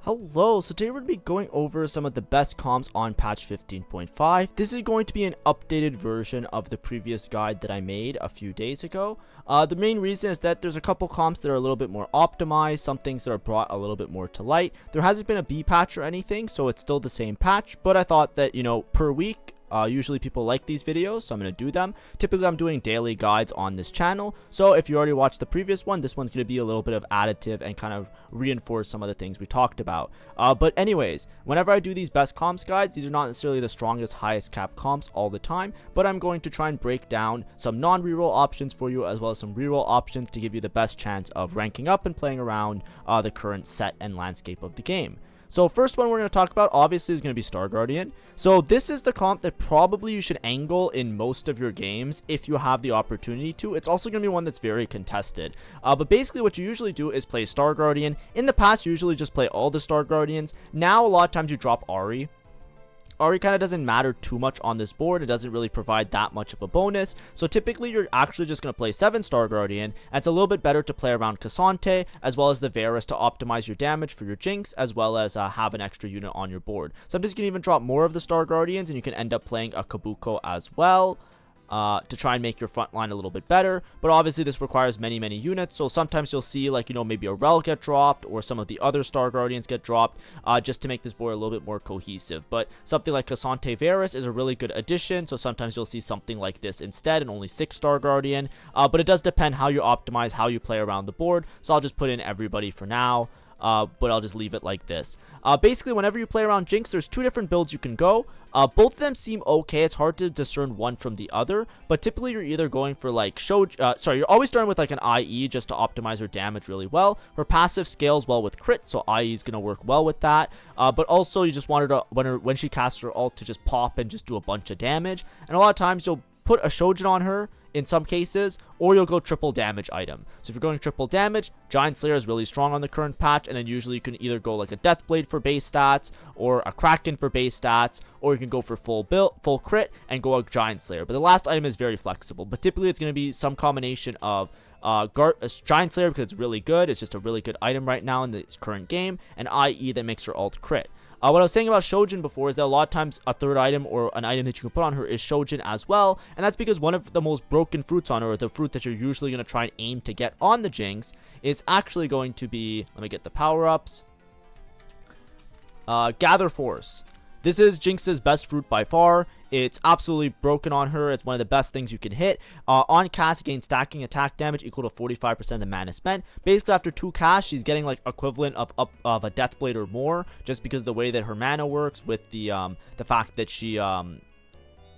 Hello, so today we're going to be going over some of the best comps on patch 15.5. This is going to be an updated version of the previous guide that I made a few days ago. The main reason is that there's a couple comps that are a little bit more optimized, some things that are brought a little bit more to light. There hasn't been a B patch or anything, so it's still the same patch, but I thought that, per week, usually people like these videos, so I'm going to do them. Typically, I'm doing daily guides on this channel, so if you already watched the previous one, this one's going to be a little bit of additive and kind of reinforce some of the things we talked about. But anyways, whenever I do these best comps guides, these are not necessarily the strongest, highest cap comps all the time, but I'm going to try and break down some non-reroll options for you, as well as some reroll options to give you the best chance of ranking up and playing around the current set and landscape of the game. So first one we're going to talk about obviously is going to be Star Guardian. So this is the comp that probably you should angle in most of your games if you have the opportunity to. It's also going to be one that's very contested. But basically what you usually do is play Star Guardian. In the past, you usually just play all the Star Guardians. Now a lot of times you drop Ahri. Ahri kind of doesn't matter too much on this board. It doesn't really provide that much of a bonus. So typically you're actually just going to play 7 Star Guardian. And it's a little bit better to play around K'Sante as well as the Varus to optimize your damage for your Jinx, as well as have an extra unit on your board. Sometimes you can even drop more of the Star Guardians and you can end up playing a Kabuko as well. To try and make your front line a little bit better, but obviously this requires many units, so sometimes you'll see maybe a Rel get dropped or some of the other Star Guardians get dropped just to make this board a little bit more cohesive. But something like K'Sante Varus is a really good addition, so sometimes you'll see something like this instead and only 6 Star Guardian, but it does depend how you optimize, how you play around the board, so I'll just put in everybody for now. But I'll just leave it like this. Basically, whenever you play around Jinx, there's 2 different builds you can go. Both of them seem okay. It's hard to discern one from the other, but typically you're either going for you're always starting with like an IE just to optimize her damage really well. Her passive scales well with crit, so IE is going to work well with that. But also you just want her to, when she casts her ult, to just pop and just do a bunch of damage. And a lot of times you'll put a Shojin on her in some cases, or you'll go triple damage item. So if you're going triple damage, Giant Slayer is really strong on the current patch, and then usually you can either go like a Deathblade for base stats, or a Kraken for base stats, or you can go for full crit and go a Giant Slayer. But the last item is very flexible, but typically it's going to be some combination of Giant Slayer because it's really good, it's just a really good item right now in the current game, and IE that makes her ult crit. What I was saying about Shojin before is that a lot of times a third item or an item that you can put on her is Shojin as well, and that's because one of the most broken fruits on her, or the fruit that you're usually going to try and aim to get on the Jinx, is actually going to be, let me get the power-ups, Gather Force. This is Jinx's best fruit by far. It's absolutely broken on her. It's one of the best things you can hit. On cast, gain stacking attack damage equal to 45% of the mana spent. Basically, after 2 casts, she's getting like equivalent of a Deathblade or more, just because of the way that her mana works with the fact that she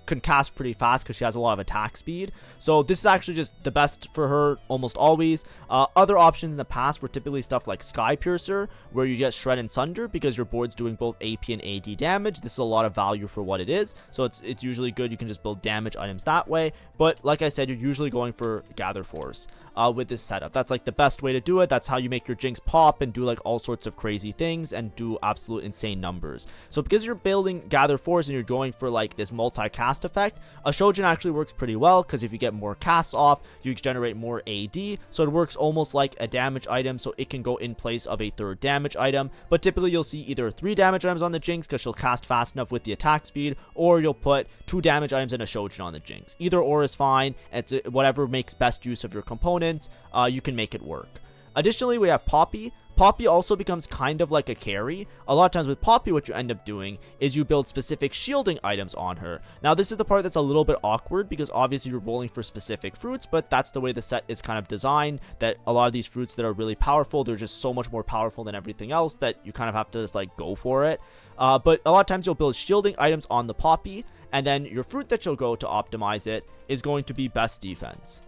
can cast pretty fast because she has a lot of attack speed. So this is actually just the best for her almost always. Other options in the past were typically stuff like Sky Piercer, where you get Shred and Sunder because your board's doing both AP and AD damage. This is a lot of value for what it is, so it's usually good. You can just build damage items that way, but like I said, you're usually going for Gather Force with this setup. That's like the best way to do it. That's how you make your Jinx pop and do like all sorts of crazy things and do absolute insane numbers. So because you're building Gather Force and you're going for like this multi-cast effect, a Shojin actually works pretty well because if you get more casts off, you generate more AD, so it works almost like a damage item, so it can go in place of a third damage item. But typically you'll see either 3 damage items on the Jinx because she'll cast fast enough with the attack speed, or you'll put 2 damage items and a Shojin on the Jinx. Either or is fine. It's whatever makes best use of your components, you can make it work. Additionally, we have Poppy. Poppy also becomes kind of like a carry. A lot of times with Poppy, what you end up doing is you build specific shielding items on her. Now, this is the part that's a little bit awkward because obviously you're rolling for specific fruits, but that's the way the set is kind of designed, that a lot of these fruits that are really powerful, they're just so much more powerful than everything else that you kind of have to just like go for it. But a lot of times you'll build shielding items on the Poppy, and then your fruit that you'll go to optimize it is going to be Best Defense.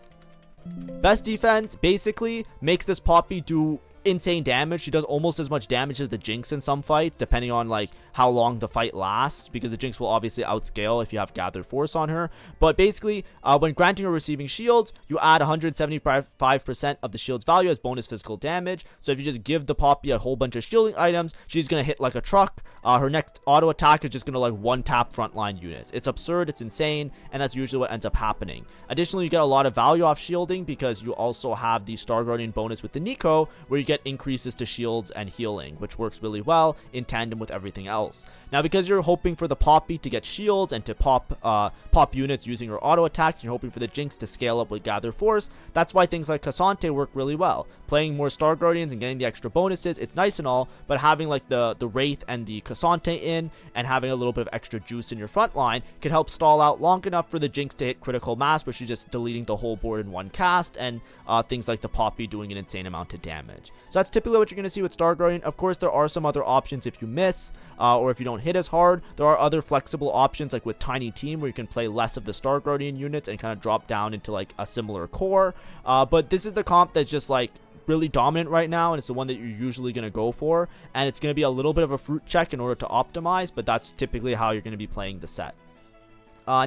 Best Defense basically makes this Poppy do insane damage. She does almost as much damage as the Jinx in some fights, depending on like how long the fight lasts, because the Jinx will obviously outscale if you have Gather Force on her. But basically, when granting or receiving shields, you add 175% of the shield's value as bonus physical damage. So if you just give the Poppy a whole bunch of shielding items, she's gonna hit like a truck. Her next auto attack is just gonna like one tap frontline units. It's absurd, it's insane, and that's usually what ends up happening. Additionally, you get a lot of value off shielding because you also have the Star Guardian bonus with the Nico, where you get get increases to shields and healing, which works really well in tandem with everything else. Now, because you're hoping for the Poppy to get shields and to pop units using her auto attacks, and you're hoping for the Jinx to scale up with Gather Force, that's why things like Cassante work really well. Playing more Star Guardians and getting the extra bonuses, it's nice and all, but having like the Wraith and the Cassante in and having a little bit of extra juice in your front line can help stall out long enough for the Jinx to hit critical mass, where she's just deleting the whole board in one cast, and things like the Poppy doing an insane amount of damage. So that's typically what you're going to see with Star Guardian. Of course, there are some other options if you miss, or if you don't hit as hard. There are other flexible options like with Tiny Team, where you can play less of the Star Guardian units and kind of drop down into like a similar core. But this is the comp that's just like really dominant right now, and it's the one that you're usually going to go for, and it's going to be a little bit of a fruit check in order to optimize, but that's typically how you're going to be playing the set.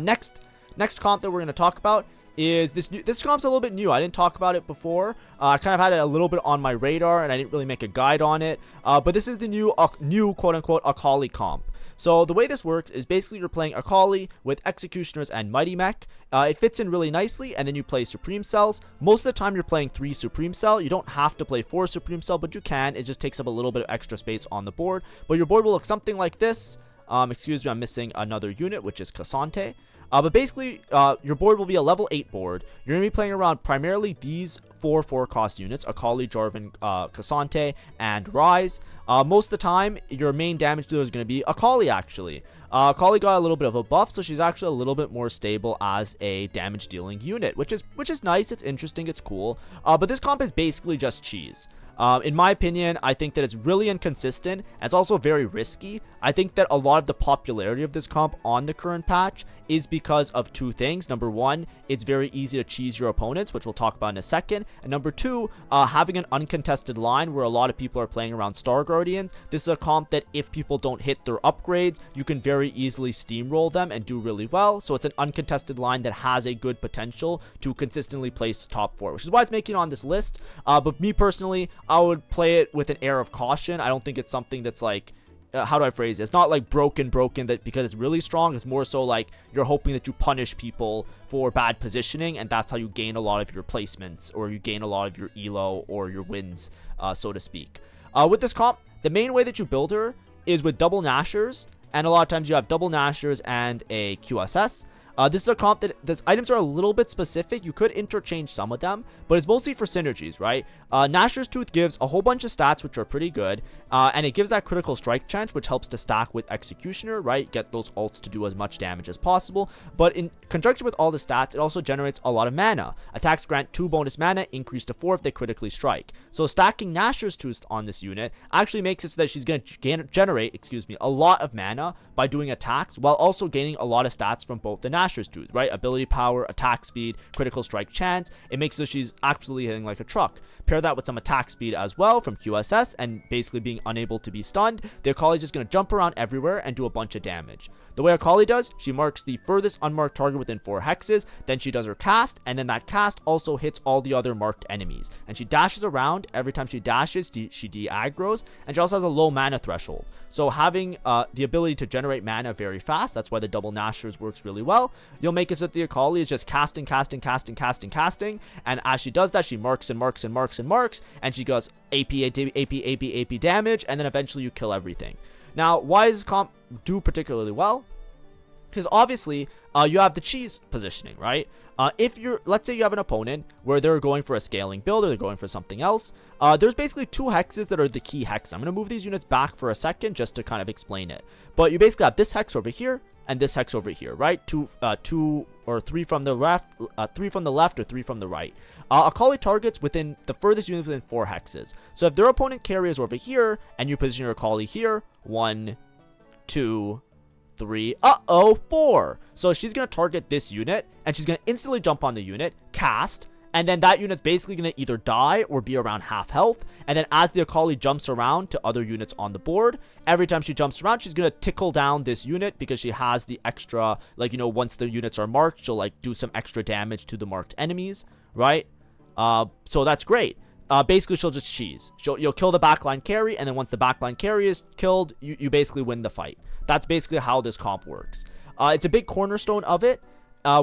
Next comp that we're going to talk about is this comp's a little bit new. I didn't talk about it before. I kind of had it a little bit on my radar, and I didn't really make a guide on it, but this is the new quote-unquote Akali comp. So the way this works is basically you're playing Akali with Executioners and Mighty Mech. It fits in really nicely, and then you play Supreme Cells. Most of the time you're playing 3 Supreme Cell. You don't have to play 4 Supreme Cell, but you can. It just takes up a little bit of extra space on the board. But your board will look something like this. Excuse me, I'm missing another unit, which is Cassante. But basically, your board will be a level 8 board. You're going to be playing around primarily these 4 cost units: Akali, Jarvan, Cassante, and Ryze. Most of the time, your main damage dealer is going to be Akali, actually. Akali got a little bit of a buff, so she's actually a little bit more stable as a damage dealing unit, which is nice. It's interesting. It's cool. But this comp is basically just cheese. In my opinion, I think that it's really inconsistent, and it's also very risky. I think that a lot of the popularity of this comp on the current patch is because of 2 things. Number 1, it's very easy to cheese your opponents, which we'll talk about in a second. And number 2, having an uncontested line where a lot of people are playing around Star Guardians. This is a comp that if people don't hit their upgrades, you can very easily steamroll them and do really well. So it's an uncontested line that has a good potential to consistently place top 4, which is why it's making it on this list. But me personally, I would play it with an air of caution. I don't think it's something that's like, how do I phrase it? It's not like broken that because it's really strong. It's more so like you're hoping that you punish people for bad positioning, and that's how you gain a lot of your placements, or you gain a lot of your elo or your wins, so to speak. With this comp, the main way that you build her is with double Nashers, and a lot of times you have double Nashers and a QSS. This is a comp that these items are a little bit specific. You could interchange some of them, but it's mostly for synergies, right? Nashor's Tooth gives a whole bunch of stats which are pretty good, and it gives that critical strike chance, which helps to stack with Executioner, right? Get those ults to do as much damage as possible. But in conjunction with all the stats, it also generates a lot of mana. Attacks grant 2 bonus mana, increase to 4 if they critically strike. So stacking Nashor's Tooth on this unit actually makes it so that she's going to generate, a lot of mana by doing attacks, while also gaining a lot of stats from both the Nashor's Tooth, right? Ability power, attack speed, critical strike chance. It makes it so she's absolutely hitting like a truck. Pair that with some attack speed as well from QSS, and basically being unable to be stunned, the Akali is just going to jump around everywhere and do a bunch of damage. The way Akali does, she marks the furthest unmarked target within 4 hexes, then she does her cast, and then that cast also hits all the other marked enemies. And she dashes around. Every time she dashes, she de-aggros, and she also has a low mana threshold. So having the ability to generate mana very fast, that's why the double Nashers works really well. You'll make it so that the Akali is just casting, and as she does that, she marks and marks and marks and marks, and she goes AP damage, and then eventually you kill everything. Now, why does comp do particularly well? Because obviously, you have the cheese positioning, right? Let's say you have an opponent where they're going for a scaling build, or they're going for something else. There's basically 2 hexes that are the key hex. I'm going to move these units back for a second just to kind of explain it. But you basically have this hex over here and this hex over here, right? 2 or 3 from the left, 3 from the left, or 3 from the right. Akali targets within the furthest unit within 4 hexes. So if their opponent carry is over here and you position your Akali here, 1, 2, 3, 4. So she's going to target this unit, and she's going to instantly jump on the unit, cast, and then that unit's basically going to either die or be around half health. And then as the Akali jumps around to other units on the board, every time she jumps around, she's going to tickle down this unit because she has the extra, once the units are marked, she'll do some extra damage to the marked enemies, right? So that's great. Basically, she'll just cheese. You'll kill the backline carry, and then once the backline carry is killed, you basically win the fight. That's basically how this comp works. It's a big cornerstone of it.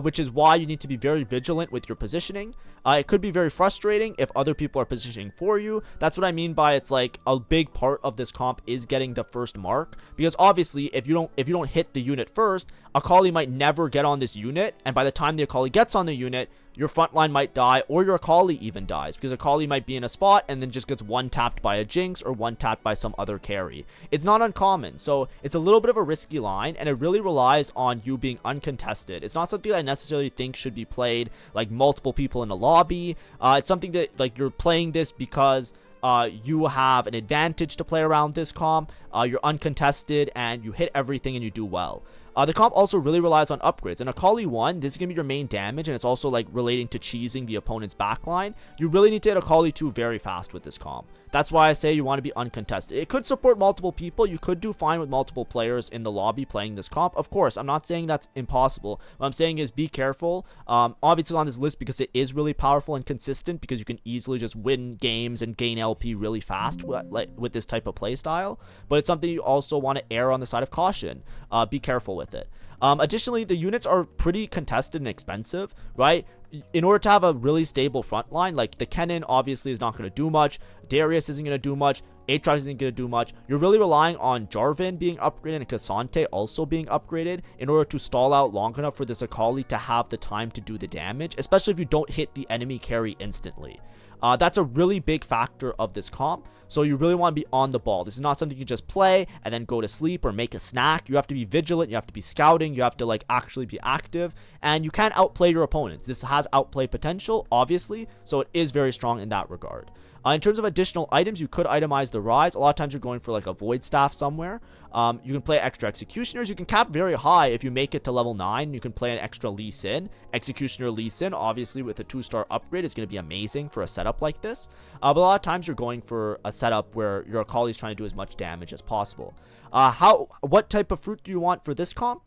which is why you need to be very vigilant with your positioning. It could be very frustrating if other people are positioning for you. That's what I mean by it's like a big part of this comp is getting the first mark, because obviously if you don't hit the unit first, Akali might never get on this unit, and by the time the Akali gets on the unit, your front line might die, or your Akali even dies, because Akali might be in a spot and then just gets one tapped by a Jinx or one tapped by some other carry. It's not uncommon, so it's a little bit of a risky line, and it really relies on you being uncontested. It's not something that I necessarily think should be played like multiple people in a lobby. It's something that like you're playing this because you have an advantage to play around this comp. You're uncontested and you hit everything and you do well. The comp also really relies on upgrades. In Akali 1, this is going to be your main damage, and it's also like relating to cheesing the opponent's backline. You really need to hit Akali 2 very fast with this comp. That's why I say you want to be uncontested. It could support multiple people. You could do fine with multiple players in the lobby playing this comp. Of course, I'm not saying that's impossible. What I'm saying is be careful. Obviously on this list because it is really powerful and consistent, because you can easily just win games and gain LP really fast with this type of play style. But it's something you also want to err on the side of caution. Be careful with it. Additionally, the units are pretty contested and expensive, right? In order to have a really stable front line, like the Kennen obviously is not going to do much, Darius isn't going to do much, Aatrox isn't going to do much. You're really relying on Jarvan being upgraded and Cassante also being upgraded in order to stall out long enough for this Akali to have the time to do the damage, especially if you don't hit the enemy carry instantly. That's a really big factor of this comp, so you really want to be on the ball. This is not something you just play and then go to sleep or make a snack. You have to be vigilant, you have to be scouting, you have to like actually be active, and you can't outplay your opponents. This has outplay potential, obviously, so it is very strong in that regard. In terms of additional items, you could itemize the Rise. A lot of times you're going for like a Void Staff somewhere. You can play extra Executioners. You can cap very high if you make it to level 9. You can play an extra Lee Sin. Executioner Lee Sin, obviously with a 2-star upgrade, is going to be amazing for a setup like this. But a lot of times you're going for a setup where your Akali is trying to do as much damage as possible. What type of fruit do you want for this comp?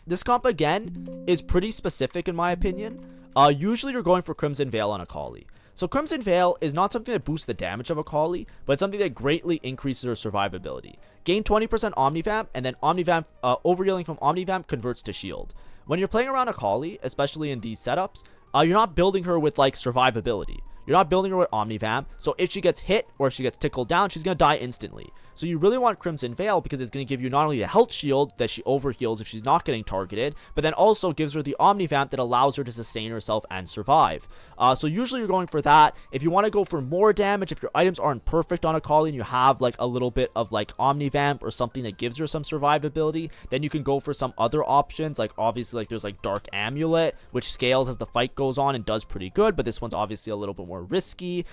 This comp, again, is pretty specific in my opinion. Usually you're going for Crimson Veil on Akali. So Crimson Veil is not something that boosts the damage of Akali, but it's something that greatly increases her survivability. Gain 20% Omnivamp, and then Omnivamp, overhealing from Omnivamp converts to shield. When you're playing around Akali, especially in these setups, you're not building her with like survivability. You're not building her with Omnivamp, so if she gets hit or if she gets tickled down, she's going to die instantly. So you really want Crimson Veil because it's going to give you not only a health shield that she overheals if she's not getting targeted, but then also gives her the Omnivamp that allows her to sustain herself and survive. So usually you're going for that. If you want to go for more damage, if your items aren't perfect on Akali and you have like a little bit of like Omnivamp or something that gives her some survivability, then you can go for some other options. Like obviously like there's like Dark Amulet, which scales as the fight goes on and does pretty good, but this one's obviously a little bit more risky.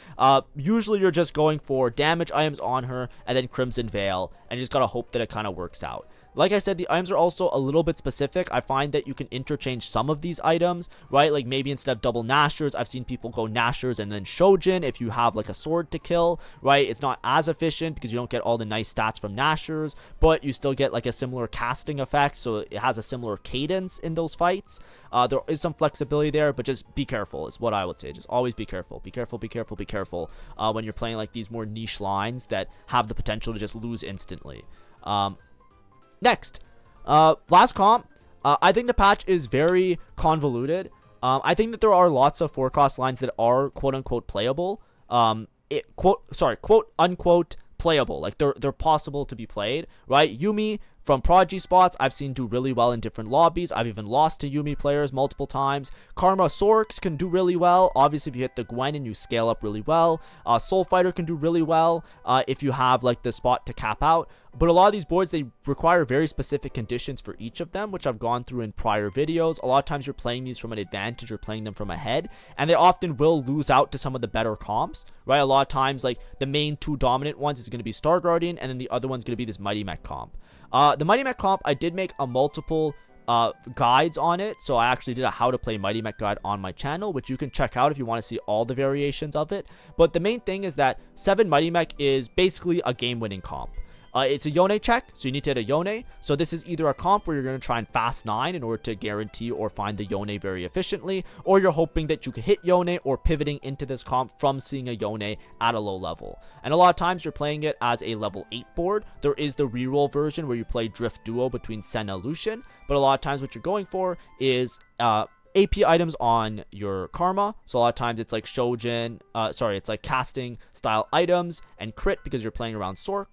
Usually you're just going for damage items on her and then Crimson Veil, and you just gotta hope that it kind of works out. Like I said, the items are also a little bit specific. I find that you can interchange some of these items, right? Like maybe instead of double Nashers, I've seen people go Nashers and then Shojin if you have like a sword to kill, right? It's not as efficient because you don't get all the nice stats from Nashers, but you still get like a similar casting effect, so it has a similar cadence in those fights. There is some flexibility there, but just be careful is what I would say. Just always be careful. Be careful, be careful, be careful when you're playing like these more niche lines that have the potential to just lose instantly. Next, last comp. I think the patch is very convoluted. I think that there are lots of forecast lines that are quote-unquote playable. Quote-unquote playable. Like they're possible to be played, right? Yuumi from Prodigy spots, I've seen do really well in different lobbies. I've even lost to Yuumi players multiple times. Karma Sorks can do really well. Obviously, if you hit the Gwen and you scale up really well. Soul Fighter can do really well if you have like the spot to cap out. But a lot of these boards, they require very specific conditions for each of them, which I've gone through in prior videos. A lot of times you're playing these from an advantage or playing them from ahead, and they often will lose out to some of the better comps, right? A lot of times, like the main two dominant ones is going to be Star Guardian, and then the other one's going to be this Mighty Mech comp. The Mighty Mech comp, I did make a multiple guides on it, so I actually did a how to play Mighty Mech guide on my channel, which you can check out if you want to see all the variations of it. But the main thing is that 7 Mighty Mech is basically a game-winning comp. It's a Yone check, so you need to hit a Yone. So this is either a comp where you're going to try and fast 9 in order to guarantee or find the Yone very efficiently, or you're hoping that you can hit Yone or pivoting into this comp from seeing a Yone at a low level. And a lot of times you're playing it as a level 8 board. There is the reroll version where you play Drift Duo between Senna Lucian, but a lot of times what you're going for is AP items on your karma. So a lot of times it's like Shojin, it's like casting style items and crit because you're playing around Sork.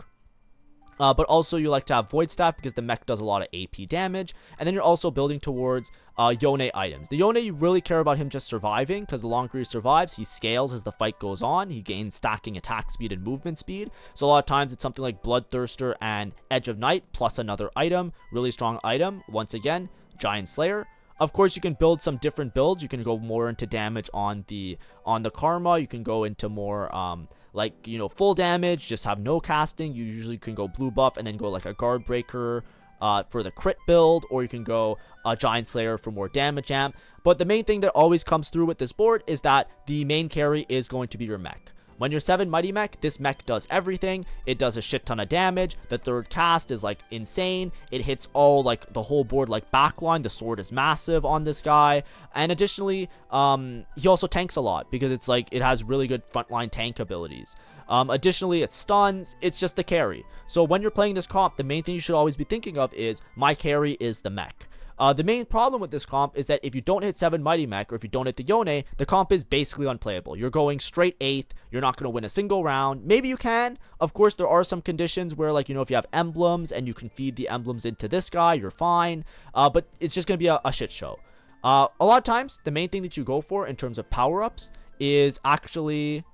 But also you like to have Void Staff because the mech does a lot of AP damage. And then you're also building towards Yone items. The Yone, you really care about him just surviving, because the longer he survives, he scales as the fight goes on. He gains stacking attack speed and movement speed. So a lot of times it's something like Bloodthirster and Edge of Night plus another item. Really strong item. Once again, Giant Slayer. Of course, you can build some different builds. You can go more into damage on the karma. You can go into more like, you know, full damage, just have no casting. You usually can go blue buff and then go like a guard breaker for the crit build, or you can go a Giant Slayer for more damage amp. But the main thing that always comes through with this board is that the main carry is going to be your mech. When you're 7 Mighty Mech, this mech does everything. It does a shit ton of damage. The third cast is like insane. It hits all like the whole board like backline. The sword is massive on this guy. And additionally, he also tanks a lot because it's like it has really good frontline tank abilities. Additionally, it stuns. It's just the carry. So when you're playing this comp, the main thing you should always be thinking of is my carry is the mech. The main problem with this comp is that if you don't hit 7 Mighty Mech, or if you don't hit the Yone, the comp is basically unplayable. You're going straight 8th. You're not going to win a single round. Maybe you can. Of course, there are some conditions where, like, you know, if you have emblems and you can feed the emblems into this guy, you're fine. But it's just going to be a shit show. A lot of times, the main thing that you go for in terms of power-ups is actually,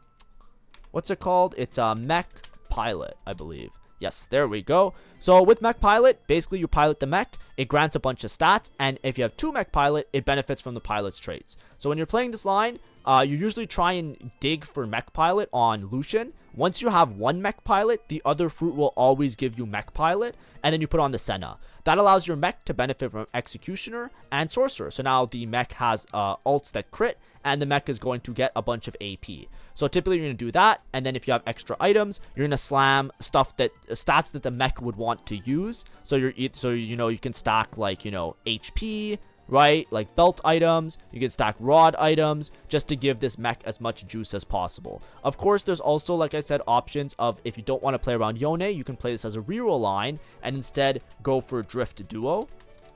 what's it called? It's a Mech Pilot, I believe. Yes, there we go. So with Mech Pilot, basically you pilot the mech, it grants a bunch of stats, and if you have 2 Mech Pilot, it benefits from the pilot's traits. So when you're playing this line, you usually try and dig for Mech Pilot on Lucian. Once you have 1 Mech Pilot, the other fruit will always give you Mech Pilot, and then you put on the Senna. That allows your mech to benefit from Executioner and Sorcerer. So now the mech has ults that crit, and the mech is going to get a bunch of AP. So typically you're going to do that, and then if you have extra items, you're going to slam stats that the mech would want to use. So you can stack like, you know, HP, right? Like belt items, you can stack rod items just to give this mech as much juice as possible. Of course, there's also, like I said, options of if you don't want to play around Yone, you can play this as a reroll line and instead go for Drift Duo.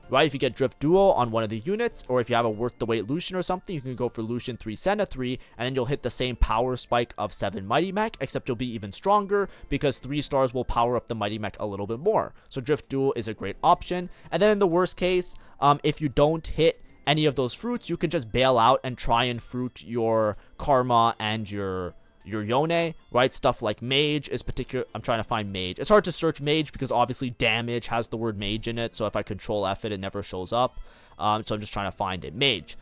Right, if you get Drift Duo on one of the units, or if you have a worth the weight Lucian or something, you can go for Lucian 3, Senna 3, and then you'll hit the same power spike of 7 Mighty Mech, except you'll be even stronger because 3 stars will power up the Mighty Mech a little bit more. So Drift Duo is a great option. And then in the worst case, if you don't hit any of those fruits, you can just bail out and try and fruit your Karma and your Yone, right? Stuff like Mage is particular. I'm trying to find Mage. It's hard to search Mage because obviously damage has the word Mage in it. So if I control F it, it never shows up. So I'm just trying to find it. Mage,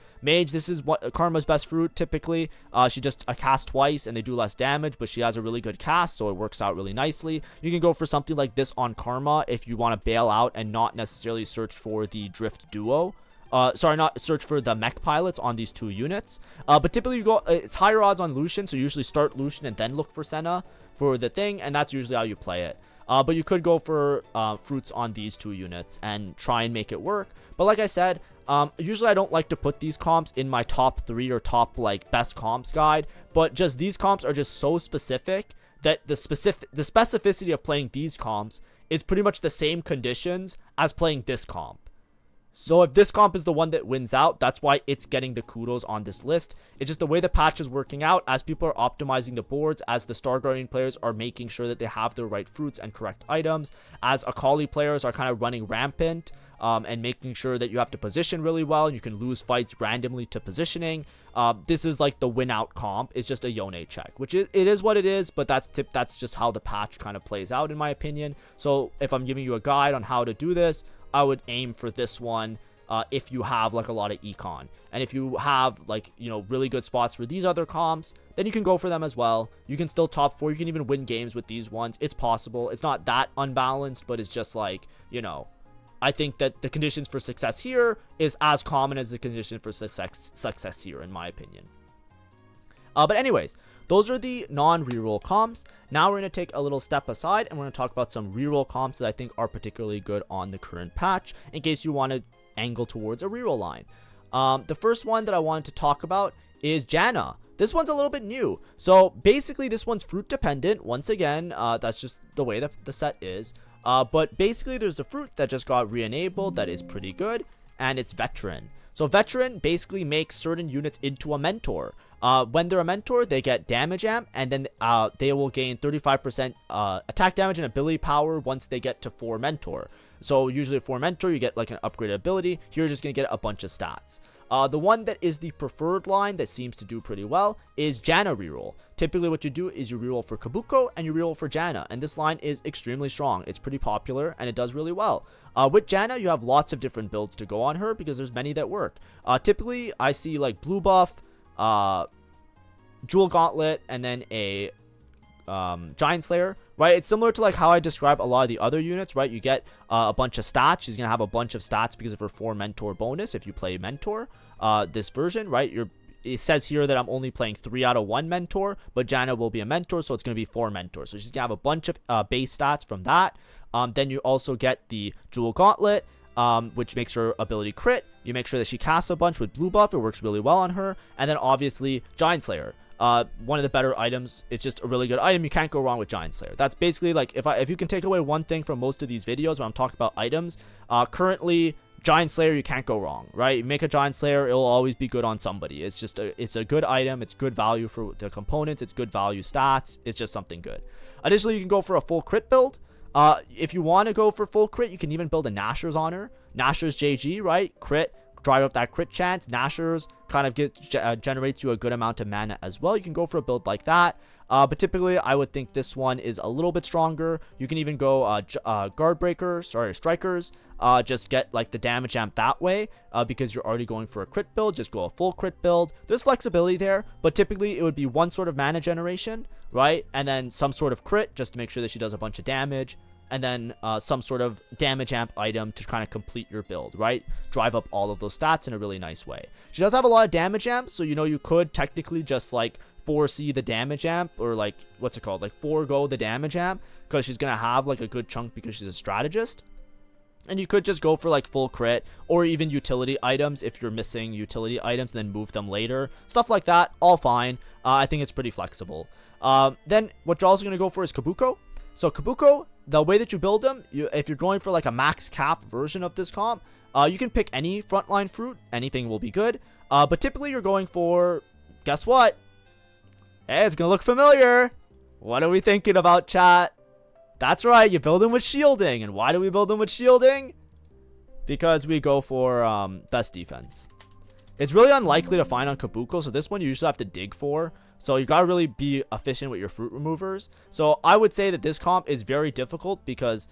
this is what Karma's best fruit typically. She just casts twice and they do less damage, but she has a really good cast, so it works out really nicely. You can go for something like this on Karma if you want to bail out and not necessarily search for the Drift Duo. Not search for the mech pilots on these 2 units. But typically you go, it's higher odds on Lucian, so you usually start Lucian and then look for Senna for the thing, and that's usually how you play it. But you could go for fruits on these 2 units and try and make it work. But like I said, usually I don't like to put these comps in my top 3 or top like best comps guide, but just these comps are just so specific that the specificity of playing these comps is pretty much the same conditions as playing this comp. So if this comp is the one that wins out, that's why it's getting the kudos on this list. It's just the way the patch is working out as people are optimizing the boards, as the Star Guardian players are making sure that they have the right fruits and correct items, as Akali players are kind of running rampant and making sure that you have to position really well and you can lose fights randomly to positioning. This is like the win out comp. It's just a Yone check, which it is what it is, but that's just how the patch kind of plays out in my opinion. So if I'm giving you a guide on how to do this, I would aim for this one if you have like a lot of econ. And if you have like, you know, really good spots for these other comps, then you can go for them as well. You can still top 4. You can even win games with these ones. It's possible. It's not that unbalanced, but it's just like, you know, I think that the conditions for success here is as common as the condition for success here, in my opinion. But anyways, those are the non-reroll comps. Now we're going to take a little step aside and we're going to talk about some reroll comps that I think are particularly good on the current patch in case you want to angle towards a reroll line. The first one that I wanted to talk about is Janna. This one's a little bit new. So basically this one's fruit dependent. Once again, that's just the way that the set is. But basically there's the fruit that just got re-enabled that is pretty good, and it's Veteran. So Veteran basically makes certain units into a mentor. When they're a mentor, they get damage amp, and then they will gain 35% attack damage and ability power once they get to 4 mentor. So usually 4 mentor, you get like an upgraded ability. Here you're just going to get a bunch of stats. The one that is the preferred line that seems to do pretty well is Janna reroll. Typically what you do is you reroll for Kabuko and you reroll for Janna, and this line is extremely strong. It's pretty popular and it does really well. With Janna, you have lots of different builds to go on her because there's many that work. Typically I see like blue buff, Jewel Gauntlet, and then a Giant Slayer, right? It's similar to like how I describe a lot of the other units, right? You get a bunch of stats. She's gonna have a bunch of stats because of her 4 mentor bonus if you play mentor this version, right? It says here that I'm only playing 3 out of 1 mentor, but Janna will be a mentor, so it's gonna be 4 mentors. So she's gonna have a bunch of base stats from that. Then you also get the Jewel Gauntlet, which makes her ability crit. You make sure that she casts a bunch with blue buff. It works really well on her. And then obviously Giant Slayer, one of the better items. It's just a really good item. You can't go wrong with Giant Slayer. That's basically like if you can take away one thing from most of these videos when I'm talking about items, currently Giant Slayer, you can't go wrong, right? You make a Giant Slayer, it'll always be good on somebody. It's just it's a good item. It's good value for the components. It's good value stats. It's just something good. Additionally, you can go for a full crit build. If you want to go for full crit, you can even build a Nashor's on her. Nashor's JG, right? Crit, drive up that crit chance. Nashor's kind of generates you a good amount of mana as well. You can go for a build like that. But typically, I would think this one is a little bit stronger. You can even go Strikers. Just get like the damage amp that way because you're already going for a crit build. Just go a full crit build. There's flexibility there, but typically it would be one sort of mana generation, right? And then some sort of crit just to make sure that she does a bunch of damage. And then some sort of damage amp item to kind of complete your build, right? Drive up all of those stats in a really nice way. She does have a lot of damage amps, so you know you could technically just like foresee the damage amp, or like what's it called, like forego the damage amp, because she's gonna have like a good chunk because she's a strategist. And you could just go for like full crit or even utility items if you're missing utility items and then move them later. Stuff like that, all fine. I think it's pretty flexible. Then what you're also going to go for is Kabuko. So Kabuko, the way that you build them, if you're going for like a max cap version of this comp, you can pick any frontline fruit. Anything will be good. But typically you're going for, guess what? Hey, it's going to look familiar. What are we thinking about, chat? That's right, you build them with shielding. And why do we build them with shielding? Because we go for best defense. It's really unlikely to find on Kabuko, so this one you usually have to dig for. So you gotta really be efficient with your fruit removers. So I would say that this comp is very difficult because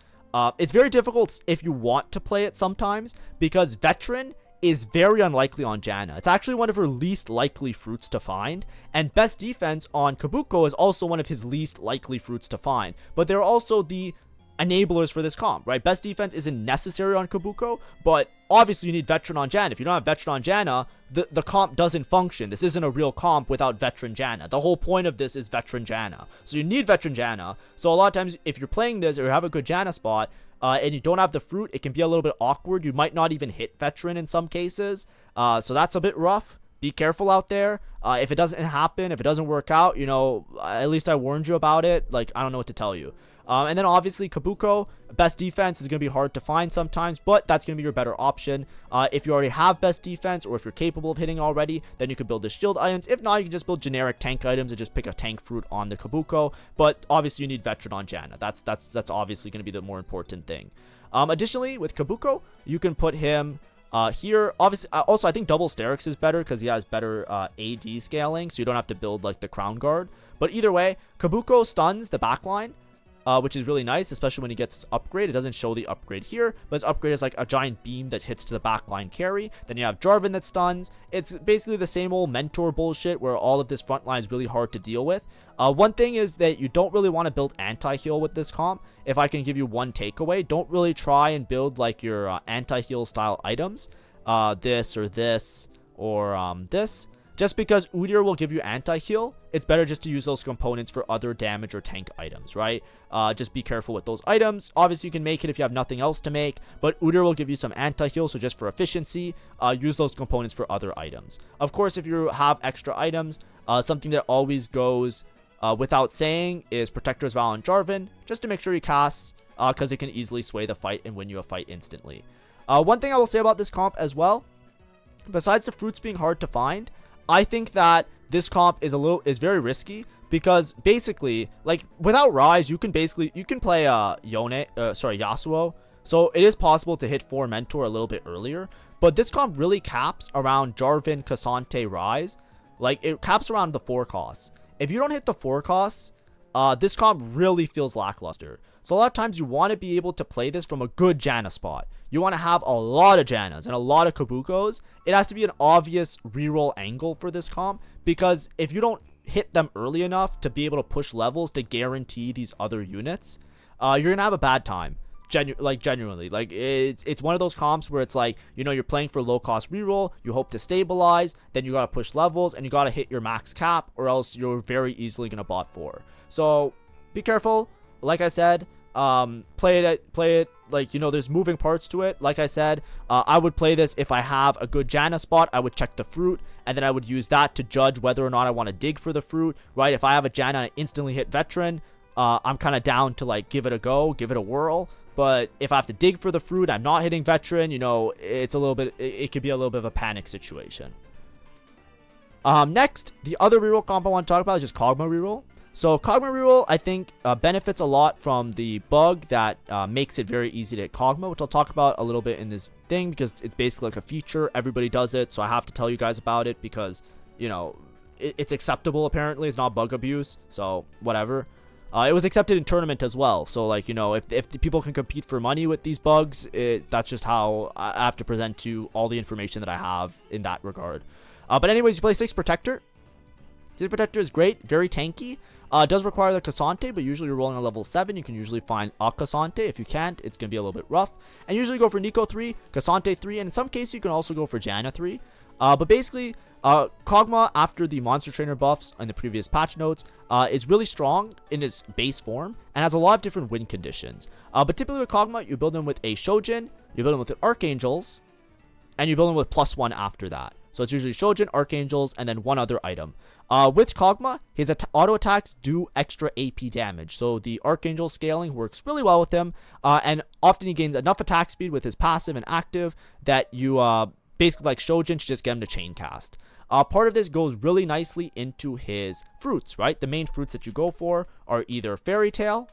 it's very difficult if you want to play it sometimes, because Veteran is very unlikely on Janna. It's actually one of her least likely fruits to find, and best defense on Kabuko is also one of his least likely fruits to find. But they're also the enablers for this comp, right? Best defense isn't necessary on Kabuko, but obviously you need Veteran on Janna. If you don't have Veteran on Janna, the comp doesn't function. This isn't a real comp without Veteran Janna. The whole point of this is Veteran Janna. So you need Veteran Janna. So a lot of times if you're playing this or you have a good Janna spot, and you don't have the fruit, it can be a little bit awkward. You might not even hit Veteran in some cases. So that's a bit rough. Be careful out there. If it doesn't happen, if it doesn't work out, you know, at least I warned you about it. Like, I don't know what to tell you. And then obviously Kabuko, best defense is going to be hard to find sometimes, but that's going to be your better option. If you already have best defense, or if you're capable of hitting already, then you can build the shield items. If not, you can just build generic tank items and just pick a tank fruit on the Kabuko. But obviously you need Veteran on Janna. That's obviously going to be the more important thing. Additionally, with Kabuko, you can put him here. Obviously, also I think double Sterix is better because he has better AD scaling, so you don't have to build like the Crown Guard. But either way, Kabuko stuns the backline, which is really nice, especially when he gets his upgrade. It doesn't show the upgrade here, but his upgrade is like a giant beam that hits to the backline carry. Then you have Jarvan that stuns. It's basically the same old mentor bullshit where all of this frontline is really hard to deal with. One thing is that you don't really want to build anti-heal with this comp. If I can give you one takeaway, don't really try and build like your anti-heal style items. This or this or this. just because Udyr will give you anti-heal, it's better just to use those components for other damage or tank items, right? Just be careful with those items. Obviously, you can make it if you have nothing else to make, but Udyr will give you some anti-heal, so just for efficiency, use those components for other items. Of course, if you have extra items, something that always goes without saying is Protector's Vow on Jarvan, just to make sure he casts, because it can easily sway the fight and win you a fight instantly. One thing I will say about this comp as well, besides the fruits being hard to find, I think that this comp is very risky, because basically, like, without Rise, you can play Yasuo, so it is possible to hit 4 Mentor a little bit earlier, but this comp really caps around Jarvan, Cassante, Rise. Like, it caps around the 4 costs. If you don't hit the 4 costs, this comp really feels lackluster. So a lot of times you want to be able to play this from a good Janna spot. You want to have a lot of Jannas and a lot of Kabukos. It has to be an obvious reroll angle for this comp, because if you don't hit them early enough to be able to push levels to guarantee these other units, you're going to have a bad time. Genuinely, like, it's one of those comps where it's like, you know, you're playing for low cost reroll, you hope to stabilize, then you gotta push levels, and you gotta hit your max cap, or else you're very easily gonna bot 4. So be careful. Like I said, play it like, you know, there's moving parts to it. Like I said, I would play this if I have a good Janna spot. I would check the fruit, and then I would use that to judge whether or not I want to dig for the fruit, right? If I have a Janna and I instantly hit veteran, I'm kind of down to, like, give it a go, give it a whirl. But if I have to dig for the fruit, I'm not hitting veteran, you know, it's a little bit, it could be a little bit of a panic situation. Next, the other reroll comp I want to talk about is just Kog'Maw reroll. So Kog'Maw reroll, I think, benefits a lot from the bug that makes it very easy to hit Kog'Maw, which I'll talk about a little bit in this thing, because it's basically like a feature. Everybody does it, so I have to tell you guys about it, because, you know, it's acceptable apparently. It's not bug abuse, so whatever. It was accepted in tournament as well, so, like, you know, if the people can compete for money with these bugs, that's just how I have to present to you all the information that I have in that regard. But anyways, you play 6 Protector. 6 Protector is great, very tanky. It does require the Cassante, but usually you're rolling on level 7. You can usually find a Cassante. If you can't, it's going to be a little bit rough. And usually go for Nico 3, Cassante 3, and in some cases you can also go for Janna 3. But basically, Kog'Maw, after the monster trainer buffs in the previous patch notes, is really strong in its base form and has a lot of different win conditions. But typically with Kog'Maw, you build him with a Shojin, you build him with the Archangels, and you build him with +1 after that. So it's usually Shojin, Archangels, and then one other item. With Kog'Maw, his auto attacks do extra AP damage. So the Archangel scaling works really well with him, and often he gains enough attack speed with his passive and active that you basically, like Shojin, should just get him to chain cast. Part of this goes really nicely into his fruits, right? The main fruits that you go for are either Fairy Tail,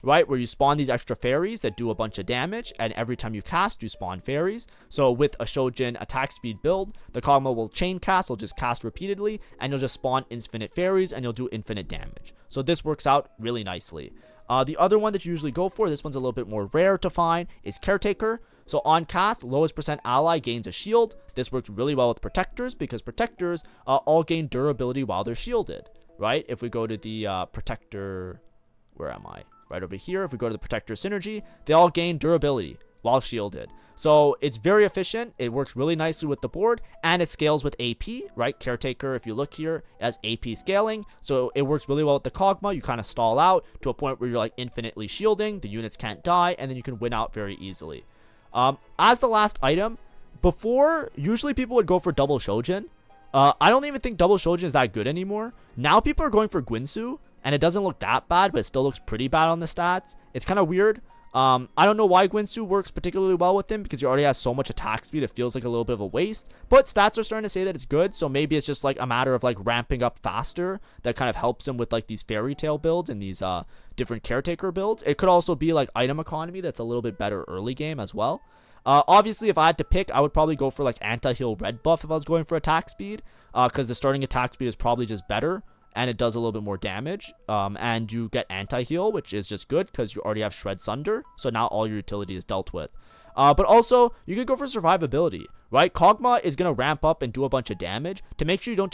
right, where you spawn these extra fairies that do a bunch of damage, and every time you cast, you spawn fairies. So with a Shojin attack speed build, the Kog'Maw will chain cast, will just cast repeatedly, and you'll just spawn infinite fairies, and you'll do infinite damage. So this works out really nicely. The other one that you usually go for, this one's a little bit more rare to find, is Caretaker. So on cast, lowest percent ally gains a shield. This works really well with Protectors, because Protectors all gain durability while they're shielded, right? If we go to the Protector, where am I? Right over here, if we go to the Protector Synergy, they all gain durability while shielded. So it's very efficient, it works really nicely with the board, and it scales with AP, right? Caretaker, if you look here, it has AP scaling, so it works really well with the Kog'Maw. You kind of stall out to a point where you're, like, infinitely shielding, the units can't die, and then you can win out very easily. As the last item, before, usually people would go for double Shojin. I don't even think double Shojin is that good anymore. Now people are going for Guinsoo, and it doesn't look that bad, but it still looks pretty bad on the stats. It's kind of weird. I don't know why Guinsoo works particularly well with him, because he already has so much attack speed, it feels like a little bit of a waste. But stats are starting to say that it's good, so maybe it's just, like, a matter of, like, ramping up faster that kind of helps him with, like, these Fairy Tail builds and these different Caretaker builds. It could also be, like, item economy that's a little bit better early game as well. Obviously, if I had to pick, I would probably go for, like, anti-heal red buff if I was going for attack speed, because the starting attack speed is probably just better, and it does a little bit more damage, and you get anti-heal, which is just good, because you already have Shred Sunder, so now all your utility is dealt with. But also, you could go for survivability, right? Kog'Maw is going to ramp up and do a bunch of damage to make sure you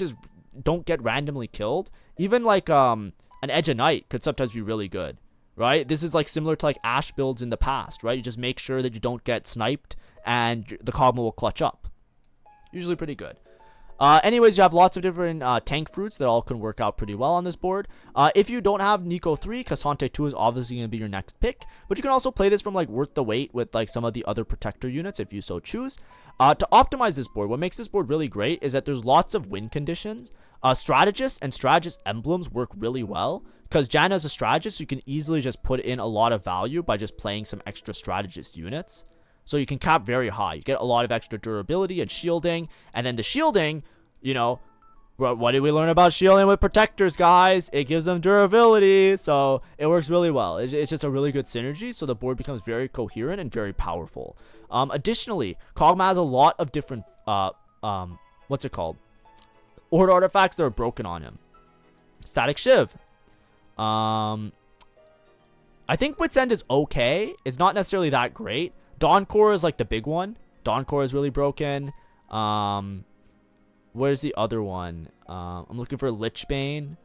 don't get randomly killed. Even, like, an Edge of Night could sometimes be really good, right? This is, like, similar to, like, Ashe builds in the past, right? You just make sure that you don't get sniped, and the Kog'Maw will clutch up. Usually pretty good. Anyways, you have lots of different tank fruits that all can work out pretty well on this board. If you don't have Nico 3, Cassante 2 is obviously going to be your next pick. But you can also play this from like worth the wait with like some of the other protector units if you so choose. To optimize this board, what makes this board really great is that there's lots of win conditions. Strategists and strategist emblems work really well. Because Janna is a strategist, you can easily just put in a lot of value by just playing some extra strategist units. So you can cap very high. You get a lot of extra durability and shielding. And then the shielding, you know, what did we learn about shielding with protectors, guys? It gives them durability. So it works really well. It's just a really good synergy. So the board becomes very coherent and very powerful. Additionally, Kog'Maw has a lot of different, what's it called? Horde artifacts that are broken on him. Static Shiv. I think Wit's End is okay. It's not necessarily that great. Dawn Core is like the big one. Dawn Core is really broken. Where's the other one? I'm looking for Lichbane.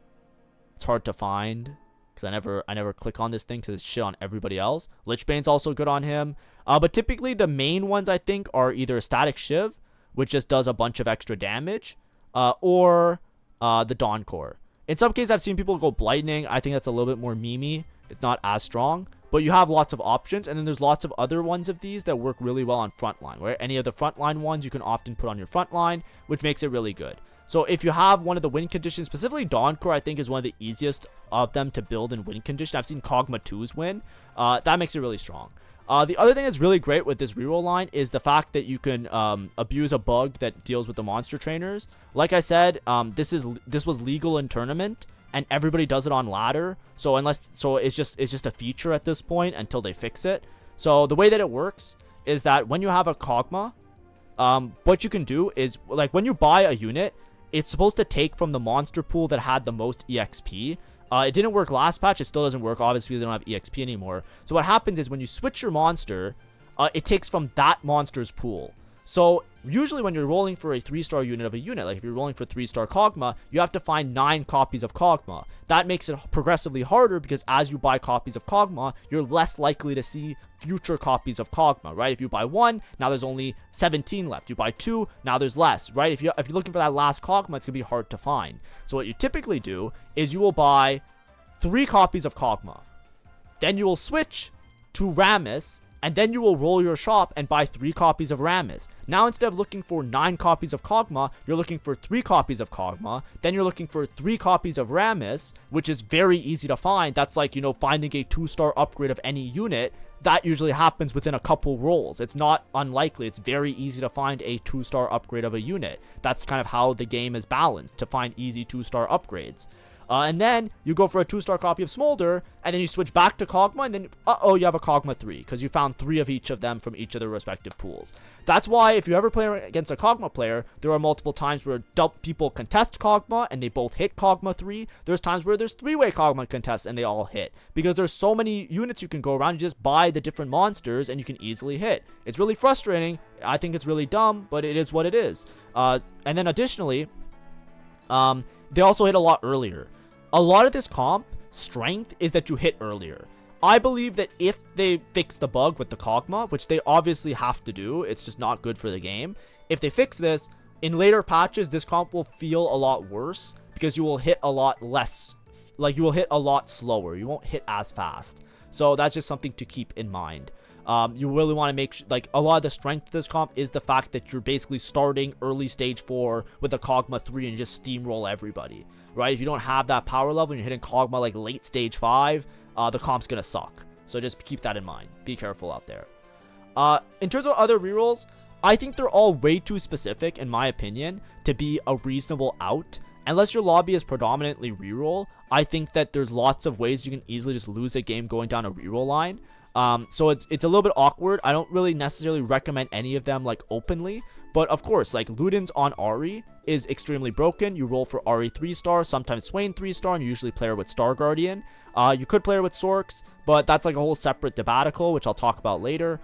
It's hard to find because I never click on this thing because it's shit on everybody else. Lichbane's also good on him. But typically the main ones I think are either Static Shiv, which just does a bunch of extra damage, or the Dawn Core. In some cases, I've seen people go Blightning. I think that's a little bit more memey. It's not as strong. But you have lots of options. And then there's lots of other ones of these that work really well on frontline. Where any of the frontline ones you can often put on your frontline, which makes it really good. So if you have one of the win conditions, specifically Dawn Core, I think is one of the easiest of them to build in win condition. I've seen Kog'Maw 2's win. That makes it really strong. The other thing that's really great with this reroll line is the fact that you can abuse a bug that deals with the monster trainers. Like I said, this was legal in tournament, and everybody does it on ladder. So it's just a feature at this point until they fix it. So the way that it works is that when you have a Kog'Maw, what you can do is like when you buy a unit, it's supposed to take from the monster pool that had the most EXP. It didn't work last patch. It still doesn't work. Obviously, they don't have EXP anymore. So what happens is when you switch your monster, it takes from that monster's pool. So usually when you're rolling for a 3-star unit of a unit, like if you're rolling for 3-star Kog'Maw, you have to find 9 copies of Kog'Maw. That makes it progressively harder because as you buy copies of Kog'Maw, you're less likely to see future copies of Kog'Maw, right? If you buy 1, now there's only 17 left. You buy 2, now there's less, right? If you're looking for that last Kog'Maw, it's going to be hard to find. So what you typically do is you will buy 3 copies of Kog'Maw. Then you will switch to Rammus, and then you will roll your shop and buy 3 copies of Rammus. Now instead of looking for 9 copies of Kog'Maw, you're looking for 3 copies of Kog'Maw. Then you're looking for 3 copies of Rammus, which is very easy to find. That's like, you know, finding a 2-star upgrade of any unit. That usually happens within a couple rolls. It's not unlikely. It's very easy to find a 2-star upgrade of a unit. That's kind of how the game is balanced, to find easy 2-star upgrades. And then you go for a 2-star copy of Smolder, and then you switch back to Kog'Maw, and then, you have a Kog'Maw 3, because you found 3 of each of them from each of their respective pools. That's why if you ever play against a Kog'Maw player, there are multiple times where people contest Kog'Maw, and they both hit Kog'Maw 3. There's times where there's 3-way Kog'Maw contests, and they all hit. Because there's so many units you can go around, you just buy the different monsters, and you can easily hit. It's really frustrating. I think it's really dumb, but it is what it is. And then additionally, they also hit a lot earlier. A lot of this comp strength is that you hit earlier. I believe that if they fix the bug with the Kog'Maw, which they obviously have to do, it's just not good for the game. If they fix this, in later patches, this comp will feel a lot worse because you will hit a lot less, like you will hit a lot slower. You won't hit as fast. So that's just something to keep in mind. You really want to make sure, like, a lot of the strength of this comp is the fact that you're basically starting early stage 4 with a Kog'Maw 3 and you just steamroll everybody, right? If you don't have that power level and you're hitting Kog'Maw like late stage 5, the comp's gonna suck. So just keep that in mind. Be careful out there. In terms of other rerolls, I think they're all way too specific, in my opinion, to be a reasonable out. Unless your lobby is predominantly reroll, I think that there's lots of ways you can easily just lose a game going down a reroll line. So it's a little bit awkward. I don't really necessarily recommend any of them like openly, but of course, like Luden's on Ahri is extremely broken. You roll for Ahri 3-star, sometimes Swain 3-star, and you usually play her with Star Guardian. You could play her with Sorks, but that's like a whole separate debaticle, which I'll talk about later.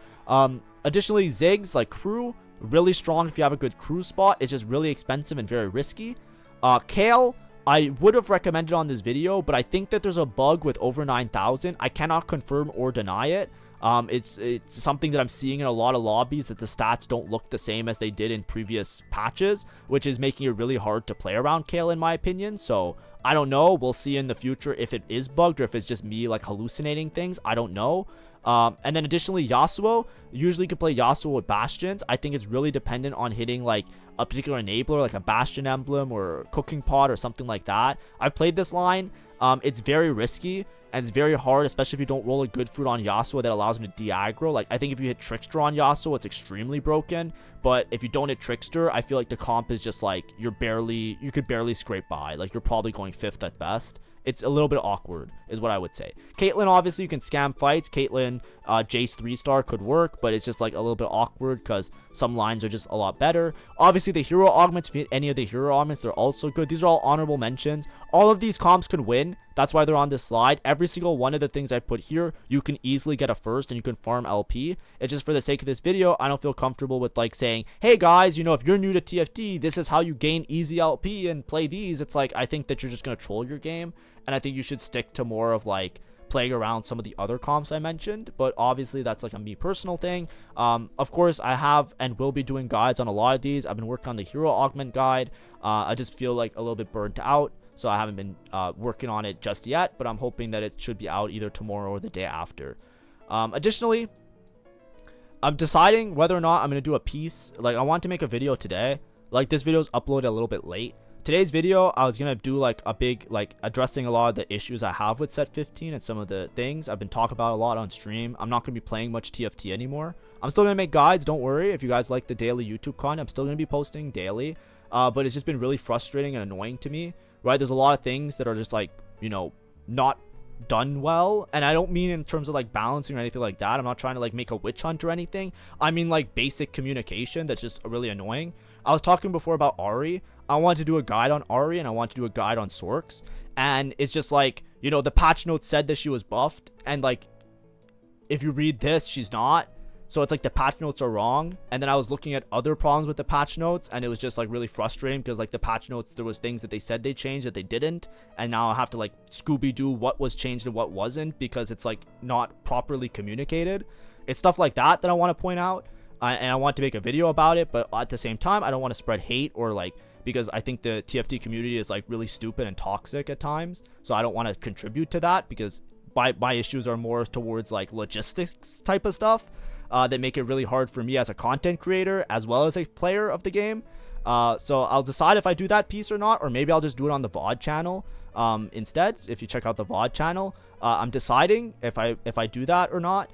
Additionally, Ziggs, like crew, really strong if you have a good crew spot. It's just really expensive and very risky. Kale, I would have recommended on this video, but I think that there's a bug with over 9,000. I cannot confirm or deny it. It's something that I'm seeing in a lot of lobbies, that the stats don't look the same as they did in previous patches, which is making it really hard to play around Kale in my opinion. So I don't know, we'll see in the future if it is bugged or if it's just me like hallucinating things. I don't know. And then additionally, Yasuo, usually you can play Yasuo with Bastions. I think it's really dependent on hitting like a particular enabler, like a Bastion emblem or cooking pot or something like that. I've played this line. It's very risky and it's very hard, especially if you don't roll a good fruit on Yasuo that allows him to de-aggro. Like, I think if you hit Trickster on Yasuo, it's extremely broken. But if you don't hit Trickster, I feel like the comp is just like, you could barely scrape by. Like, you're probably going 5th at best. It's a little bit awkward, is what I would say. Caitlyn, obviously, you can scam fights. Caitlyn, Jace 3-star could work, but it's just like a little bit awkward because some lines are just a lot better. Obviously, the hero augments, if you hit any of the hero augments, they're also good. These are all honorable mentions. All of these comps can win. That's why they're on this slide. Every single one of the things I put here, you can easily get a first and you can farm LP. It's just for the sake of this video, I don't feel comfortable with like saying, hey guys, you know, if you're new to TFT, this is how you gain easy LP and play these. It's like, I think that you're just going to troll your game. And I think you should stick to more of like playing around some of the other comps I mentioned. But obviously that's like a me personal thing. Of course, I have and will be doing guides on a lot of these. I've been working on the hero augment guide. I just feel like a little bit burnt out, so I haven't been working on it just yet, but I'm hoping that it should be out either tomorrow or the day after. Additionally, I'm deciding whether or not I'm going to do a piece. Like, I want to make a video today. Like, this video is uploaded a little bit late. Today's video, I was going to do like a big, like addressing a lot of the issues I have with set 15 and some of the things I've been talking about a lot on stream. I'm not going to be playing much TFT anymore. I'm still going to make guides, don't worry. If you guys like the daily YouTube content, I'm still going to be posting daily. But it's just been really frustrating and annoying to me, right? There's a lot of things that are just like, you know, not done well. And I don't mean in terms of like balancing or anything like that. I'm not trying to like make a witch hunt or anything. I mean like basic communication that's just really annoying. I was talking before about Ahri. I want to do a guide on Ahri and I want to do a guide on Sorks. And it's just like, you know, the patch notes said that she was buffed. And like, if you read this, she's not. So it's like the patch notes are wrong. And then I was looking at other problems with the patch notes, and it was just like really frustrating because like the patch notes, there was things that they said they changed that they didn't. And now I have to like Scooby-Doo what was changed and what wasn't because it's like not properly communicated. It's stuff like that that I want to point out. And I want to make a video about it, but at the same time, I don't want to spread hate or like, because I think the TFT community is like really stupid and toxic at times. So I don't want to contribute to that because my issues are more towards like logistics type of stuff that make it really hard for me as a content creator as well as a player of the game. So I'll decide if I do that piece or not, or maybe I'll just do it on the VOD channel instead. If you check out the VOD channel, I'm deciding if I do that or not.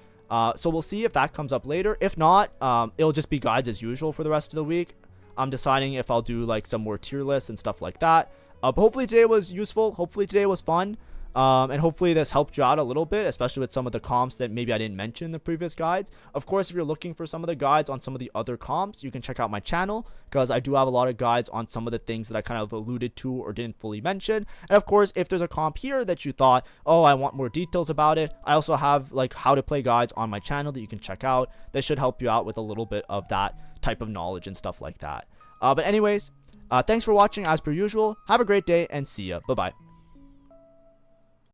So we'll see if that comes up later. If not, it'll just be guides as usual for the rest of the week. I'm deciding if I'll do like some more tier lists and stuff like that. But hopefully today was useful. Hopefully today was fun. And hopefully this helped you out a little bit, especially with some of the comps that maybe I didn't mention in the previous guides. Of course, if you're looking for some of the guides on some of the other comps, you can check out my channel because I do have a lot of guides on some of the things that I kind of alluded to or didn't fully mention. And of course, if there's a comp here that you thought, oh, I want more details about it, I also have like how to play guides on my channel that you can check out. That should help you out with a little bit of that type of knowledge and stuff like that. But anyways, thanks for watching as per usual. Have a great day and see ya. Bye-bye.